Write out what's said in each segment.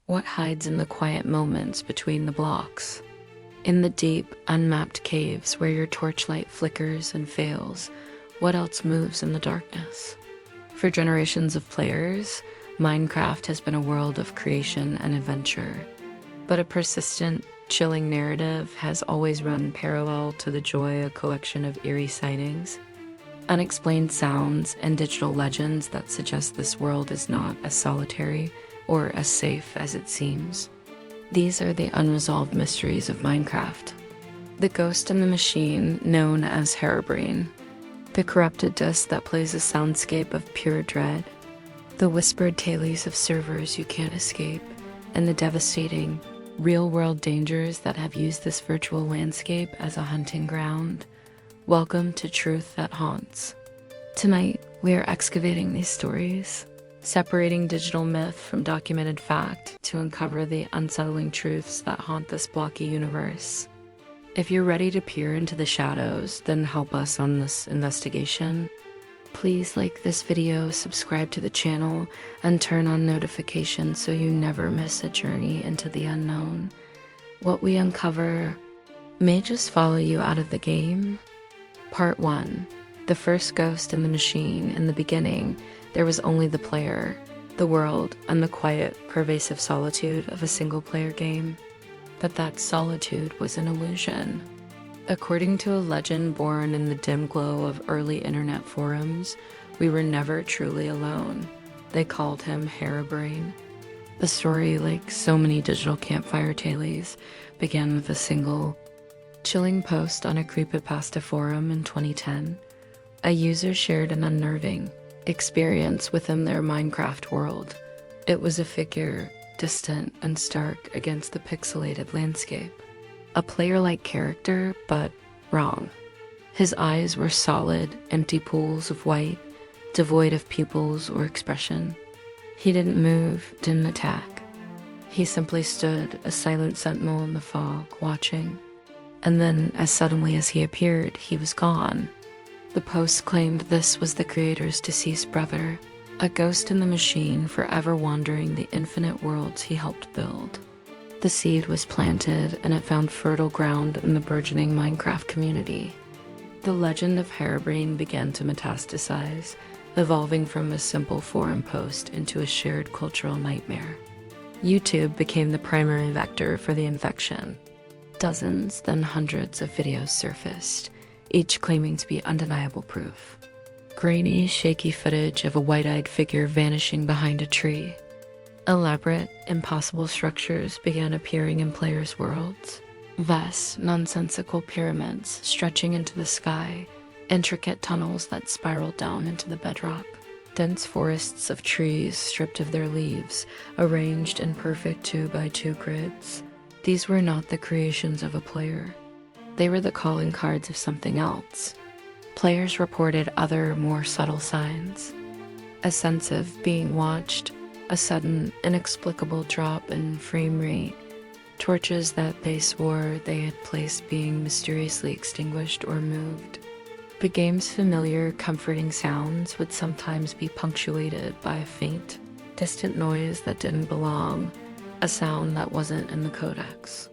What hides in the quiet moments between the blocks? In the deep, unmapped caves where your torchlight flickers and fails, what else moves in the darkness? For generations of players, Minecraft has been a world of creation and adventure. But a persistent, chilling narrative has always run parallel to the joy a collection of eerie sightings, unexplained sounds, and digital legends that suggest this world is not as solitary or as safe as it seems. These are the unresolved mysteries of Minecraft. The ghost in the machine, known as Herobrine. The corrupted disc that plays a soundscape of pure dread. The whispered tales of servers you can't escape. And the devastating, real-world dangers that have used this virtual landscape as a hunting ground. Welcome to Truth That Haunts. Tonight, we are excavating these stories, separating digital myth from documented fact to uncover the unsettling truths that haunt this blocky universe. If you're ready to peer into the shadows, then help us on this investigation. Please like this video, subscribe to the channel, and turn on notifications so you never miss a journey into the unknown. What we uncover may just follow you out of the game. Part 1. The first ghost in the machine. In the beginning, there was only the player, the world, and the quiet, pervasive solitude of a single-player game. But that solitude was an illusion. According to a legend born in the dim glow of early internet forums, we were never truly alone. They called him Herobrine. The story, like so many digital campfire tales, began with a single, chilling post on a creepypasta forum in 2010. A user shared an unnerving experience within their Minecraft world. It was a figure, distant and stark against the pixelated landscape. A player-like character, but wrong. His eyes were solid, empty pools of white, devoid of pupils or expression. He didn't move, didn't attack. He simply stood, a silent sentinel in the fog, watching. And then, as suddenly as he appeared, he was gone. The post claimed this was the creator's deceased brother, a ghost in the machine forever wandering the infinite worlds he helped build. The seed was planted, and it found fertile ground in the burgeoning Minecraft community. The legend of Herobrine began to metastasize, evolving from a simple forum post into a shared cultural nightmare. YouTube became the primary vector for the infection. Dozens, then hundreds of videos surfaced, each claiming to be undeniable proof. Grainy, shaky footage of a white-eyed figure vanishing behind a tree. Elaborate, impossible structures began appearing in players' worlds. Vast, nonsensical pyramids stretching into the sky, intricate tunnels that spiraled down into the bedrock. Dense forests of trees stripped of their leaves, arranged in perfect 2x2 grids. These were not the creations of a player. They were the calling cards of something else. Players reported other, more subtle signs. A sense of being watched, a sudden, inexplicable drop in frame rate, torches that they swore they had placed being mysteriously extinguished or moved. The game's familiar, comforting sounds would sometimes be punctuated by a faint, distant noise that didn't belong, a sound that wasn't in the codex.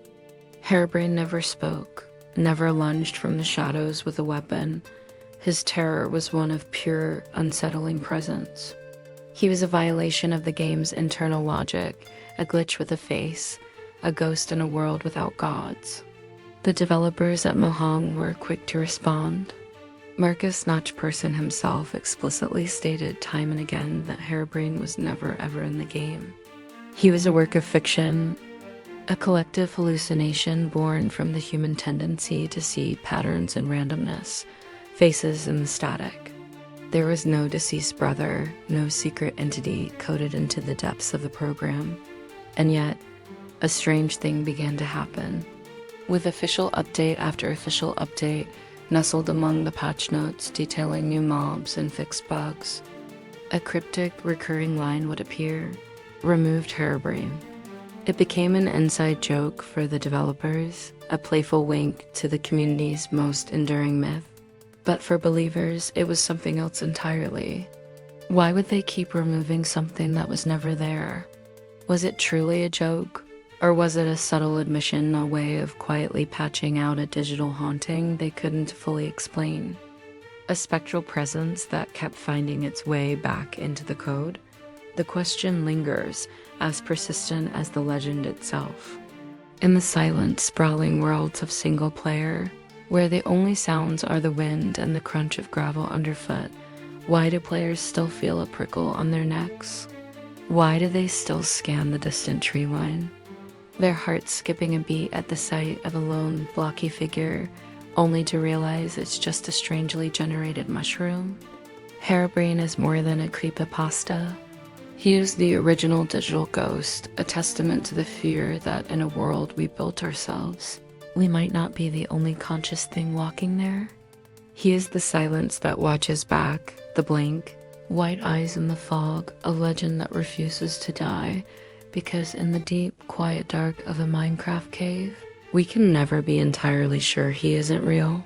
Herobrine never spoke, never lunged from the shadows with a weapon. His terror was one of pure, unsettling presence. He was a violation of the game's internal logic, a glitch with a face, a ghost in a world without gods. The developers at Mojang were quick to respond. Marcus Notchperson himself explicitly stated time and again that Herobrine was never ever in the game. He was a work of fiction, a collective hallucination born from the human tendency to see patterns in randomness, faces in the static. There was no deceased brother, no secret entity coded into the depths of the program. And yet, a strange thing began to happen. With official update after official update, nestled among the patch notes detailing new mobs and fixed bugs, a cryptic recurring line would appear: removed Herobrine. It became an inside joke for the developers, a playful wink to the community's most enduring myth. But for believers, it was something else entirely. Why would they keep removing something that was never there? Was it truly a joke? Or was it a subtle admission, a way of quietly patching out a digital haunting they couldn't fully explain? A spectral presence that kept finding its way back into the code? The question lingers, as persistent as the legend itself. In the silent, sprawling worlds of single player, where the only sounds are the wind and the crunch of gravel underfoot, why do players still feel a prickle on their necks? Why do they still scan the distant tree line? Their hearts skipping a beat at the sight of a lone, blocky figure, only to realize it's just a strangely generated mushroom? Herobrine is more than a creepypasta. He is the original digital ghost, a testament to the fear that in a world we built ourselves, we might not be the only conscious thing walking there. He is the silence that watches back, the blink, white eyes in the fog, a legend that refuses to die, because in the deep, quiet dark of a Minecraft cave, we can never be entirely sure he isn't real.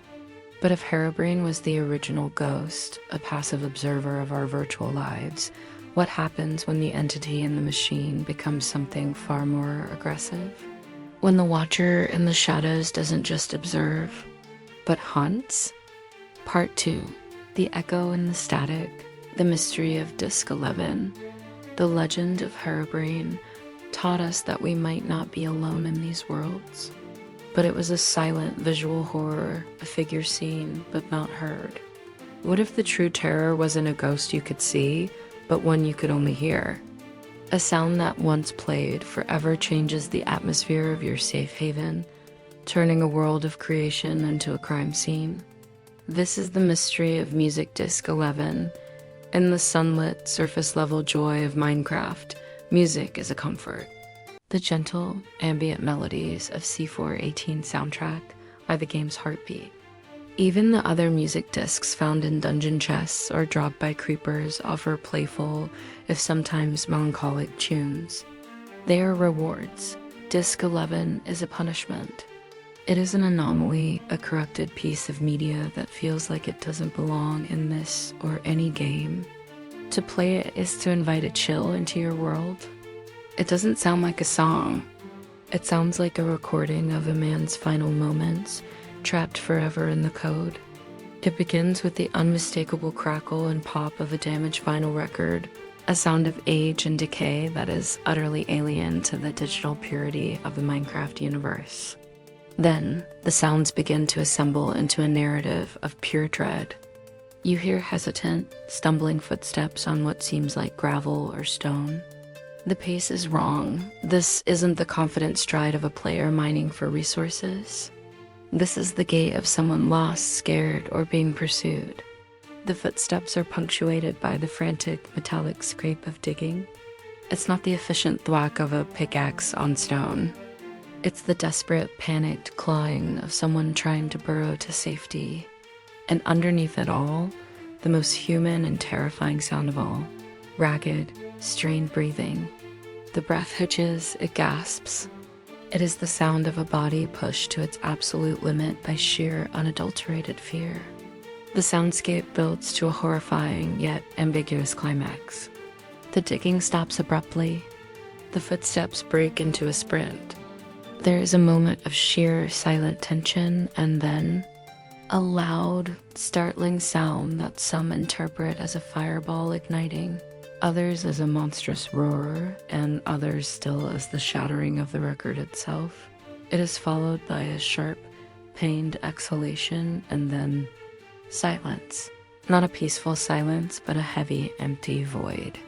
But if Herobrine was the original ghost, a passive observer of our virtual lives, what happens when the entity in the machine becomes something far more aggressive? When the watcher in the shadows doesn't just observe, but hunts? Part 2. The Echo in the Static, the Mystery of Disc 11, the Legend of Herobrine, taught us that we might not be alone in these worlds. But it was a silent visual horror, a figure seen but not heard. What if the true terror wasn't a ghost you could see, but one you could only hear? A sound that once played forever changes the atmosphere of your safe haven, turning a world of creation into a crime scene. This is the mystery of Music Disc 11. In the sunlit, surface-level joy of Minecraft, music is a comfort. The gentle, ambient melodies of C418 soundtrack are the game's heartbeat. Even the other music discs found in dungeon chests or dropped by creepers offer playful, if sometimes melancholic, tunes. They are rewards. Disc 11 is a punishment. It is an anomaly, a corrupted piece of media that feels like it doesn't belong in this or any game. To play it is to invite a chill into your world. It doesn't sound like a song. It sounds like a recording of a man's final moments, trapped forever in the code. It begins with the unmistakable crackle and pop of a damaged vinyl record, a sound of age and decay that is utterly alien to the digital purity of the Minecraft universe. Then, the sounds begin to assemble into a narrative of pure dread. You hear hesitant, stumbling footsteps on what seems like gravel or stone. The pace is wrong. This isn't the confident stride of a player mining for resources. This is the gait of someone lost, scared, or being pursued. The footsteps are punctuated by the frantic, metallic scrape of digging. It's not the efficient thwack of a pickaxe on stone. It's the desperate, panicked clawing of someone trying to burrow to safety. And underneath it all, the most human and terrifying sound of all, ragged, strained breathing. The breath hitches, it gasps. It is the sound of a body pushed to its absolute limit by sheer, unadulterated fear. The soundscape builds to a horrifying yet ambiguous climax. The digging stops abruptly. The footsteps break into a sprint. There is a moment of sheer, silent tension, and then a loud, startling sound that some interpret as a fireball igniting, others as a monstrous roar, and others still as the shattering of the record itself. It is followed by a sharp, pained exhalation, and then silence. Not a peaceful silence, but a heavy, empty void.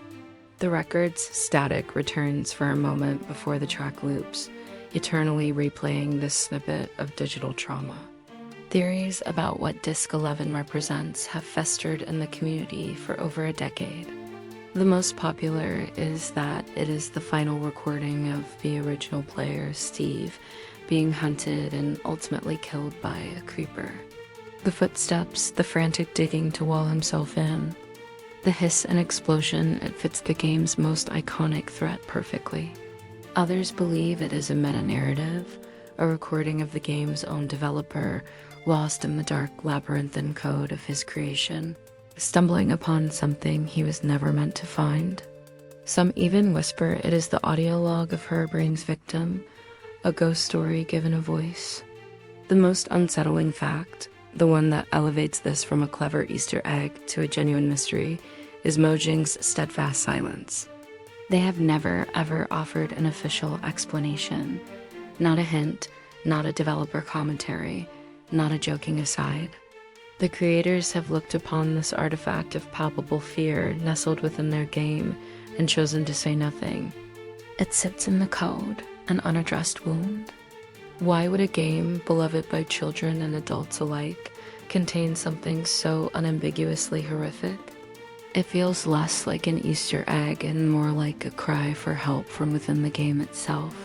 The record's static returns for a moment before the track loops, eternally replaying this snippet of digital trauma. Theories about what Disc 11 represents have festered in the community for over a decade. The most popular is that it is the final recording of the original player, Steve, being hunted and ultimately killed by a creeper. The footsteps, the frantic digging to wall himself in, the hiss and explosion, it fits the game's most iconic threat perfectly. Others believe it is a meta-narrative, a recording of the game's own developer, lost in the dark labyrinthine code of his creation, stumbling upon something he was never meant to find. Some even whisper it is the audio log of Herobrine's victim, a ghost story given a voice. The most unsettling fact, the one that elevates this from a clever Easter egg to a genuine mystery, is Mojang's steadfast silence. They have never, ever offered an official explanation. Not a hint, not a developer commentary, not a joking aside. The creators have looked upon this artifact of palpable fear nestled within their game and chosen to say nothing. It sits in the code, an unaddressed wound. Why would a game beloved by children and adults alike contain something so unambiguously horrific? It feels less like an Easter egg and more like a cry for help from within the game itself,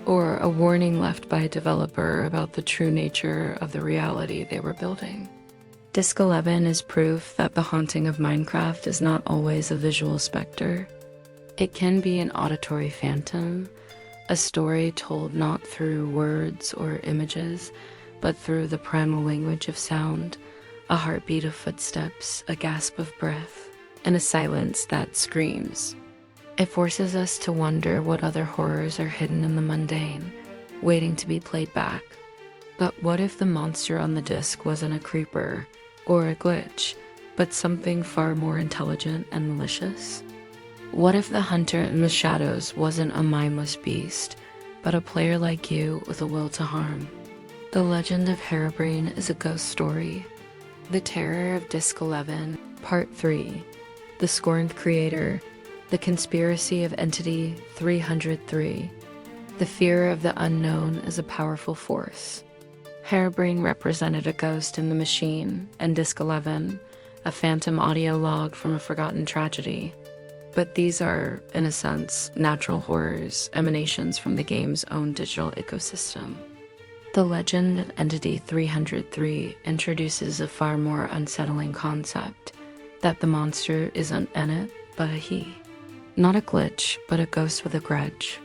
or a warning left by a developer about the true nature of the reality they were building. Disc 11 is proof that the haunting of Minecraft is not always a visual specter. It can be an auditory phantom, a story told not through words or images, but through the primal language of sound, a heartbeat of footsteps, a gasp of breath, and a silence that screams. It forces us to wonder what other horrors are hidden in the mundane, waiting to be played back. But what if the monster on the disc wasn't a creeper or a glitch, but something far more intelligent and malicious? What if the hunter in the shadows wasn't a mindless beast, but a player like you with a will to harm? The Legend of Herobrine is a ghost story. The Terror of Disc 11, Part 3, The Scorned Creator, The Conspiracy of Entity 303. The fear of the unknown is a powerful force. Herobrine represented a ghost in the machine, and Disc 11, a phantom audio log from a forgotten tragedy. But these are, in a sense, natural horrors, emanations from the game's own digital ecosystem. The Legend of Entity 303 introduces a far more unsettling concept, that the monster isn't Ennet, but a he. Not a glitch, but a ghost with a grudge.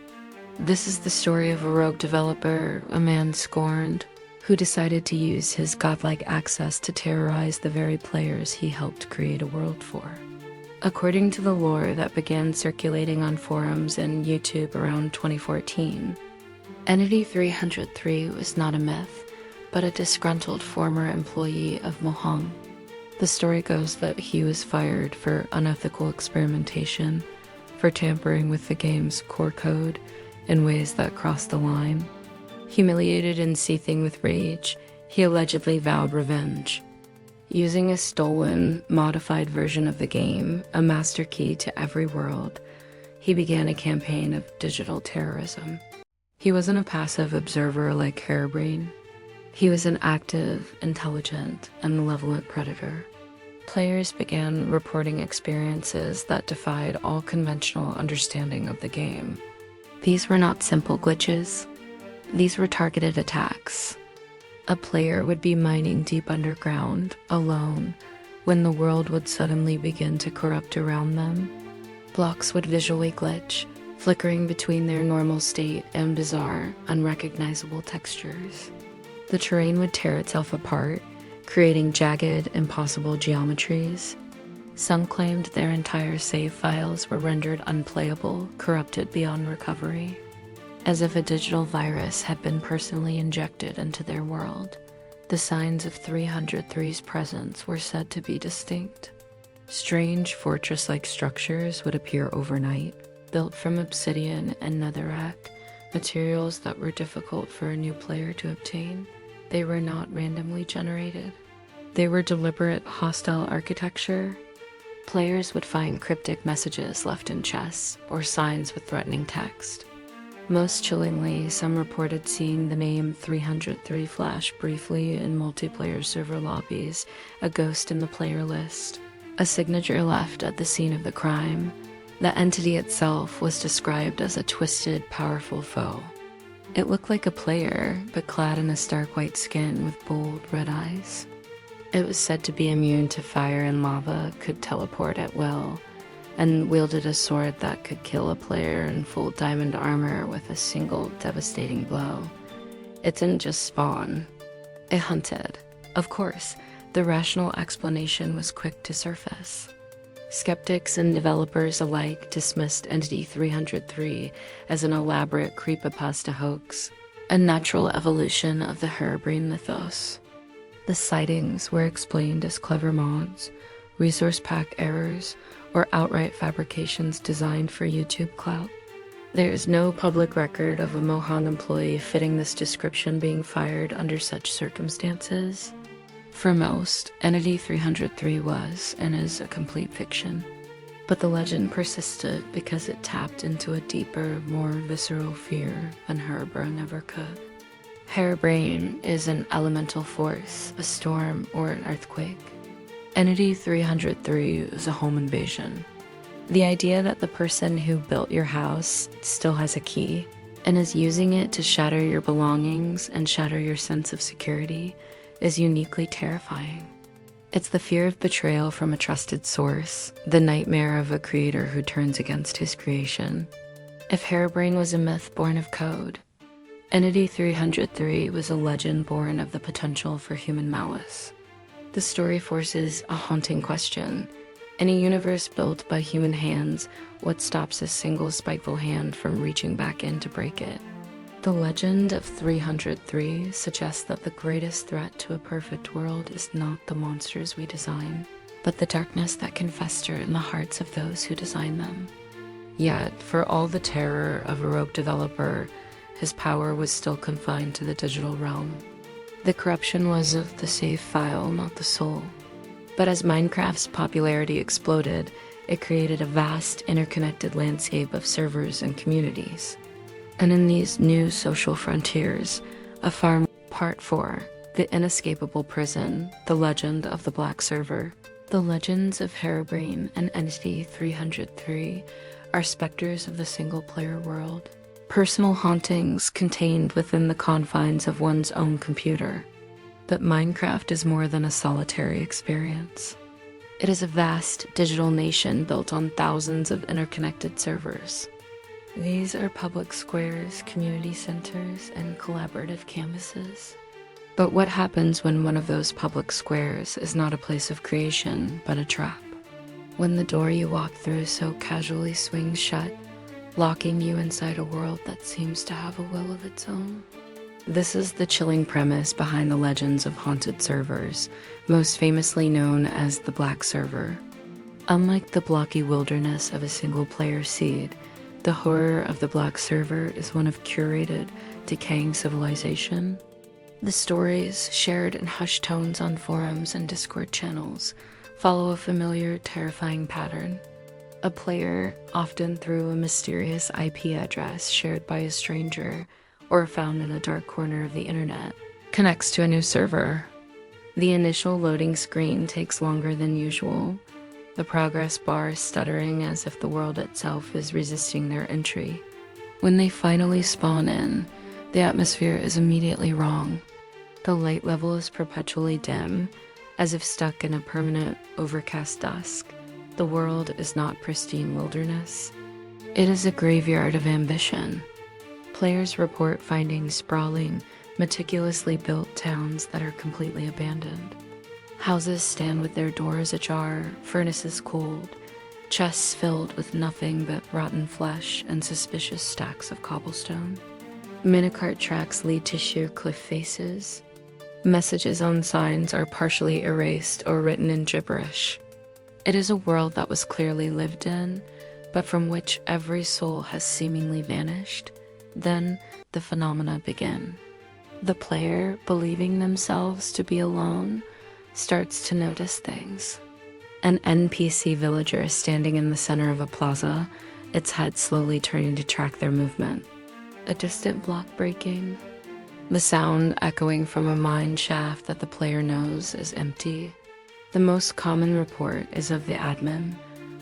This is the story of a rogue developer, a man scorned, who decided to use his godlike access to terrorize the very players he helped create a world for. According to the lore that began circulating on forums and YouTube around 2014, Entity 303 was not a myth, but a disgruntled former employee of Mojang. The story goes that he was fired for unethical experimentation, for tampering with the game's core code in ways that crossed the line. Humiliated and seething with rage, he allegedly vowed revenge. Using a stolen, modified version of the game, a master key to every world, he began a campaign of digital terrorism. He wasn't a passive observer like Herobrine. He was an active, intelligent, and malevolent predator. Players began reporting experiences that defied all conventional understanding of the game. These were not simple glitches. These were targeted attacks. A player would be mining deep underground, alone, when the world would suddenly begin to corrupt around them. Blocks would visually glitch, flickering between their normal state and bizarre, unrecognizable textures. The terrain would tear itself apart, creating jagged, impossible geometries. Some claimed their entire save files were rendered unplayable, corrupted beyond recovery. As if a digital virus had been personally injected into their world, the signs of 303's presence were said to be distinct. Strange fortress-like structures would appear overnight, built from obsidian and netherrack, materials that were difficult for a new player to obtain. They were not randomly generated. They were deliberate, hostile architecture. Players would find cryptic messages left in chests or signs with threatening text. Most chillingly, some reported seeing the name 303 flash briefly in multiplayer server lobbies, a ghost in the player list, a signature left at the scene of the crime. The entity itself was described as a twisted, powerful foe. It looked like a player, but clad in a stark white skin with bold red eyes. It was said to be immune to fire and lava, could teleport at will, and wielded a sword that could kill a player in full diamond armor with a single devastating blow. It didn't just spawn, it hunted. Of course, the rational explanation was quick to surface. Skeptics and developers alike dismissed Entity 303 as an elaborate creepypasta hoax, a natural evolution of the Herobrine mythos. The sightings were explained as clever mods, resource pack errors, or outright fabrications designed for YouTube clout. There is no public record of a Mojang employee fitting this description being fired under such circumstances. For most, Entity 303 was and is a complete fiction. But the legend persisted because it tapped into a deeper, more visceral fear than Herobrine ever could. Herobrine is an elemental force, a storm, or an earthquake. Entity 303 is a home invasion. The idea that the person who built your house still has a key and is using it to shatter your belongings and shatter your sense of security is uniquely terrifying. It's the fear of betrayal from a trusted source, the nightmare of a creator who turns against his creation. If Herobrine was a myth born of code, Entity 303 was a legend born of the potential for human malice. The story forces a haunting question. In a universe built by human hands, what stops a single spiteful hand from reaching back in to break it? The legend of 303 suggests that the greatest threat to a perfect world is not the monsters we design, but the darkness that can fester in the hearts of those who design them. Yet, for all the terror of a rogue developer, his power was still confined to the digital realm. The corruption was of the save file, not the soul. But as Minecraft's popularity exploded, it created a vast, interconnected landscape of servers and communities. And in these new social frontiers, a farm Part 4, The Inescapable Prison, The Legend of the Black Server. The legends of Herobrine and Entity 303 are specters of the single-player world, personal hauntings contained within the confines of one's own computer. But Minecraft is more than a solitary experience. It is a vast digital nation built on thousands of interconnected servers. These are public squares, community centers, and collaborative canvases. But what happens when one of those public squares is not a place of creation, but a trap? When the door you walk through so casually swings shut, locking you inside a world that seems to have a will of its own? This is the chilling premise behind the legends of haunted servers, most famously known as the Black Server. Unlike the blocky wilderness of a single-player seed, the horror of the Black Server is one of curated, decaying civilization. The stories, shared in hushed tones on forums and Discord channels, follow a familiar, terrifying pattern. A player, often through a mysterious IP address shared by a stranger or found in a dark corner of the internet, connects to a new server. The initial loading screen takes longer than usual, the progress bar stuttering as if the world itself is resisting their entry. When they finally spawn in, the atmosphere is immediately wrong. The light level is perpetually dim, as if stuck in a permanent, overcast dusk. The world is not pristine wilderness. It is a graveyard of ambition. Players report finding sprawling, meticulously built towns that are completely abandoned. Houses stand with their doors ajar, furnaces cold, chests filled with nothing but rotten flesh and suspicious stacks of cobblestone. Minecart tracks lead to sheer cliff faces. Messages on signs are partially erased or written in gibberish. It is a world that was clearly lived in, but from which every soul has seemingly vanished. Then the phenomena begin. The player, believing themselves to be alone, starts to notice things. An NPC villager standing in the center of a plaza, its head slowly turning to track their movement. A distant block breaking. The sound echoing from a mine shaft that the player knows is empty. The most common report is of the admin,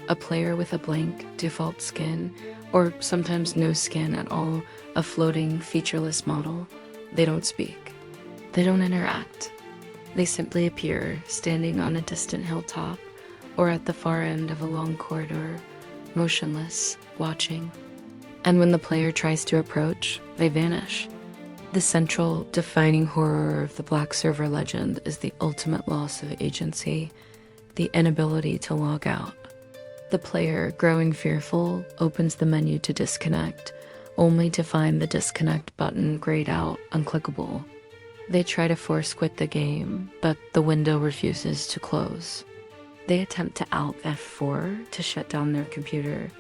a player with a blank default skin, or sometimes no skin at all, a floating, featureless model. They don't speak. They don't interact. They simply appear, standing on a distant hilltop, or at the far end of a long corridor, motionless, watching. And when the player tries to approach, they vanish. The central, defining horror of the Black Server legend is the ultimate loss of agency, the inability to log out. The player, growing fearful, opens the menu to disconnect, only to find the disconnect button grayed out, unclickable. They try to force quit the game, but the window refuses to close. They attempt to Alt F4 to shut down their computer,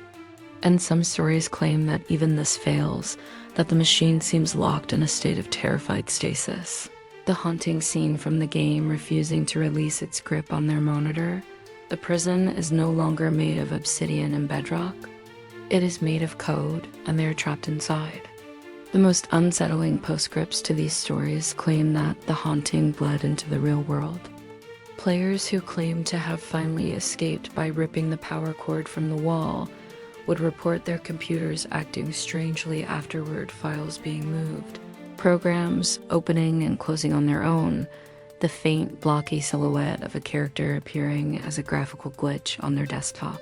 and some stories claim that even this fails, that the machine seems locked in a state of terrified stasis. The haunting scene from the game refusing to release its grip on their monitor. The prison is no longer made of obsidian and bedrock. It is made of code, and they are trapped inside. The most unsettling postscripts to these stories claim that the haunting bled into the real world. Players who claim to have finally escaped by ripping the power cord from the wall would report their computers acting strangely afterward, files being moved, programs opening and closing on their own, the faint, blocky silhouette of a character appearing as a graphical glitch on their desktop.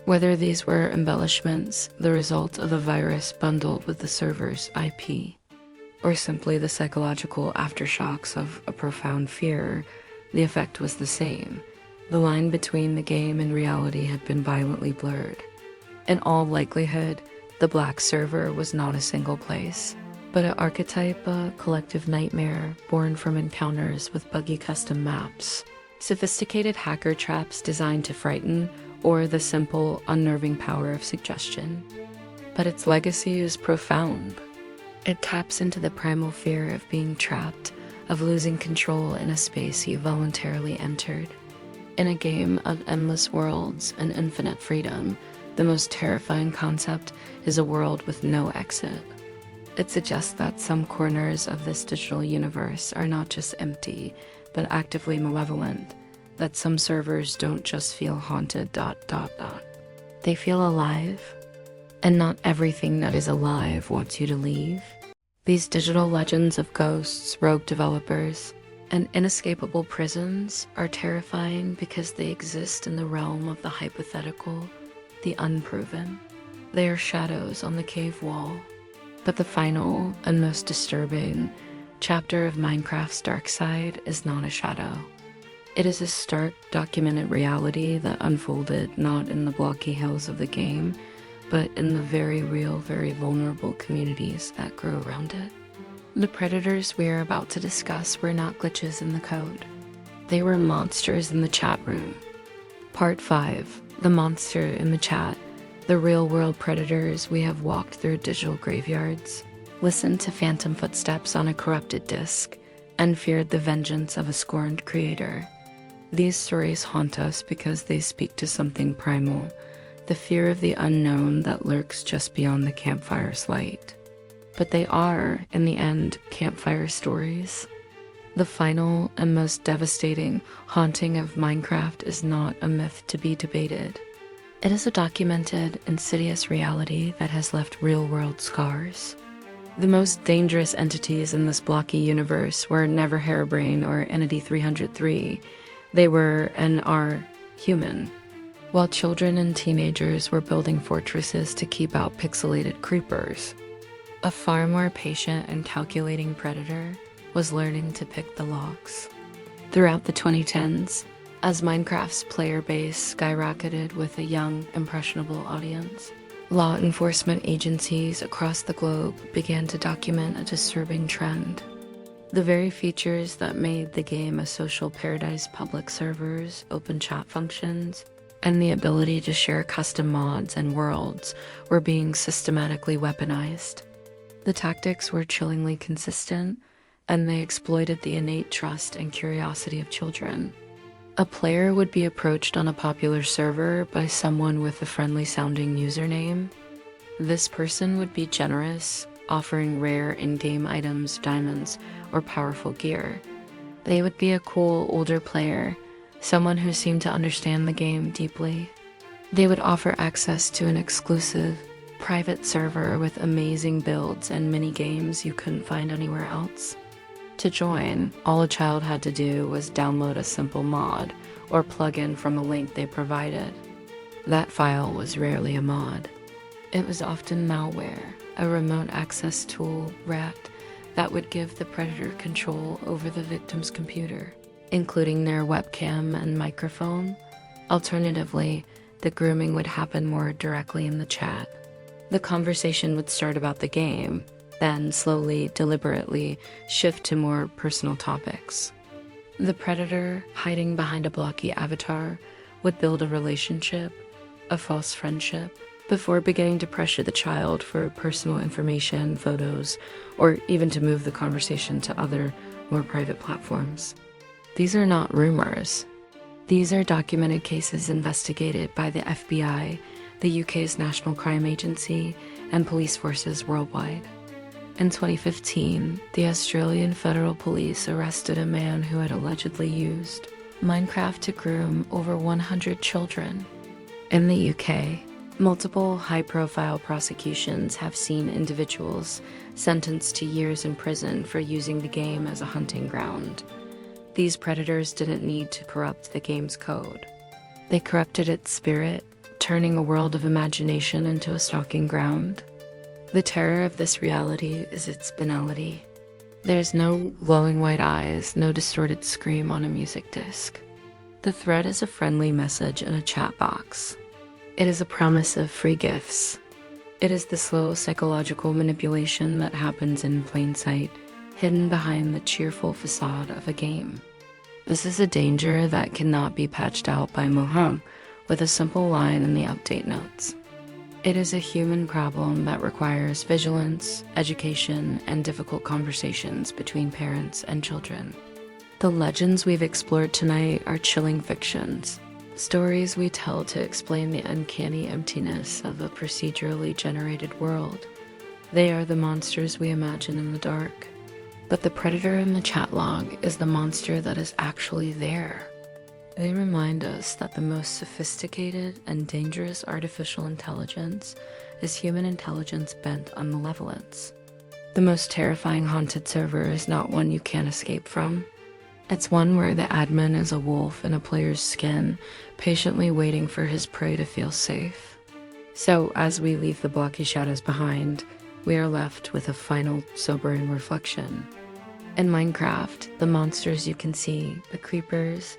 Whether these were embellishments, the result of a virus bundled with the server's IP, or simply the psychological aftershocks of a profound fear, the effect was the same. The line between the game and reality had been violently blurred. In all likelihood, the Black server was not a single place, but an archetype, a collective nightmare born from encounters with buggy custom maps, sophisticated hacker traps designed to frighten, or the simple, unnerving power of suggestion. But its legacy is profound. It taps into the primal fear of being trapped, of losing control in a space you voluntarily entered. In a game of endless worlds and infinite freedom, the most terrifying concept is a world with no exit. It suggests that some corners of this digital universe are not just empty, but actively malevolent, that some servers don't just feel haunted, They feel alive, and not everything that is alive wants you to leave. These digital legends of ghosts, rogue developers, and inescapable prisons are terrifying because they exist in the realm of the hypothetical, the unproven. They are shadows on the cave wall. But the final and most disturbing chapter of Minecraft's dark side is not a shadow. It is a stark, documented reality that unfolded not in the blocky hills of the game, but in the very real, very vulnerable communities that grow around it. The predators we are about to discuss were not glitches in the code. They were monsters in the chat room. Part 5, the monster in the chat. The real-world predators we have walked through digital graveyards, listened to phantom footsteps on a corrupted disk, and feared the vengeance of a scorned creator. These stories haunt us because they speak to something primal, the fear of the unknown that lurks just beyond the campfire's light. But they are, in the end, campfire stories. The final and most devastating haunting of Minecraft is not a myth to be debated. It is a documented, insidious reality that has left real-world scars. The most dangerous entities in this blocky universe were never Herobrine or Entity 303. They were and are human. While children and teenagers were building fortresses to keep out pixelated creepers, a far more patient and calculating predator was learning to pick the locks. Throughout the 2010s, as Minecraft's player base skyrocketed with a young, impressionable audience, law enforcement agencies across the globe began to document a disturbing trend. The very features that made the game a social paradise, public servers, open chat functions, and the ability to share custom mods and worlds were being systematically weaponized. The tactics were chillingly consistent, and they exploited the innate trust and curiosity of children. A player would be approached on a popular server by someone with a friendly-sounding username. This person would be generous, offering rare in-game items, diamonds, or powerful gear. They would be a cool, older player, someone who seemed to understand the game deeply. They would offer access to an exclusive, private server with amazing builds and mini-games you couldn't find anywhere else. To join, all a child had to do was download a simple mod or plugin from a link they provided. That file was rarely a mod. It was often malware, a remote access tool, RAT, that would give the predator control over the victim's computer, including their webcam and microphone. Alternatively, the grooming would happen more directly in the chat. The conversation would start about the game, then slowly, deliberately shift to more personal topics. The predator, hiding behind a blocky avatar, would build a relationship, a false friendship, before beginning to pressure the child for personal information, photos, or even to move the conversation to other, more private platforms. These are not rumors. These are documented cases investigated by the FBI, the UK's National Crime Agency, and police forces worldwide. In 2015, the Australian Federal Police arrested a man who had allegedly used Minecraft to groom over 100 children. In the UK, multiple high-profile prosecutions have seen individuals sentenced to years in prison for using the game as a hunting ground. These predators didn't need to corrupt the game's code. They corrupted its spirit, turning a world of imagination into a stalking ground. The terror of this reality is its banality. There's no glowing white eyes, no distorted scream on a music disc. The thread is a friendly message in a chat box. It is a promise of free gifts. It is the slow psychological manipulation that happens in plain sight, hidden behind the cheerful facade of a game. This is a danger that cannot be patched out by Mojang with a simple line in the update notes. It is a human problem that requires vigilance, education, and difficult conversations between parents and children. The legends we've explored tonight are chilling fictions, stories we tell to explain the uncanny emptiness of a procedurally generated world. They are the monsters we imagine in the dark. But the predator in the chat log is the monster that is actually there. They remind us that the most sophisticated and dangerous artificial intelligence is human intelligence bent on malevolence. The most terrifying haunted server is not one you can't escape from. It's one where the admin is a wolf in a player's skin, patiently waiting for his prey to feel safe. So as we leave the blocky shadows behind, we are left with a final sobering reflection. In Minecraft, the monsters you can see, the creepers,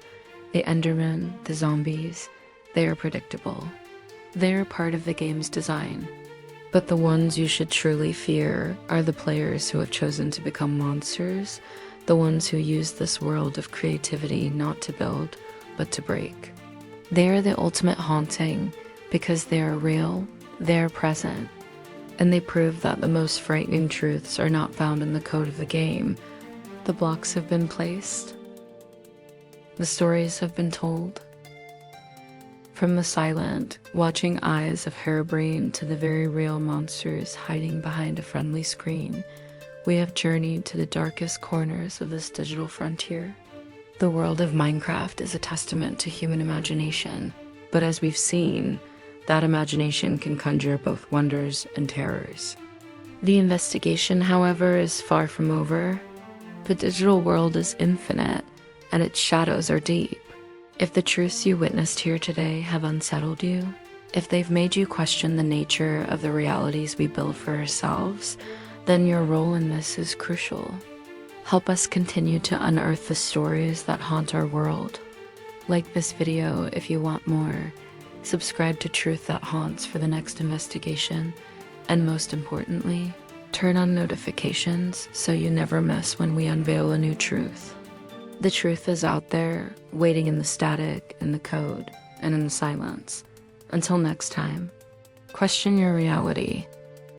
the endermen, the zombies, they are predictable. They are part of the game's design. But the ones you should truly fear are the players who have chosen to become monsters, the ones who use this world of creativity not to build, but to break. They are the ultimate haunting because they are real, they are present, and they prove that the most frightening truths are not found in the code of the game. The blocks have been placed. The stories have been told. From the silent, watching eyes of Herobrine to the very real monsters hiding behind a friendly screen, we have journeyed to the darkest corners of this digital frontier. The world of Minecraft is a testament to human imagination, but as we've seen, that imagination can conjure both wonders and terrors. The investigation, however, is far from over. The digital world is infinite, and its shadows are deep. If the truths you witnessed here today have unsettled you, if they've made you question the nature of the realities we build for ourselves, then your role in this is crucial. Help us continue to unearth the stories that haunt our world. Like this video if you want more. Subscribe to Truth That Haunts for the next investigation. And most importantly, turn on notifications so you never miss when we unveil a new truth. The truth is out there, waiting in the static, in the code, and in the silence. Until next time, question your reality.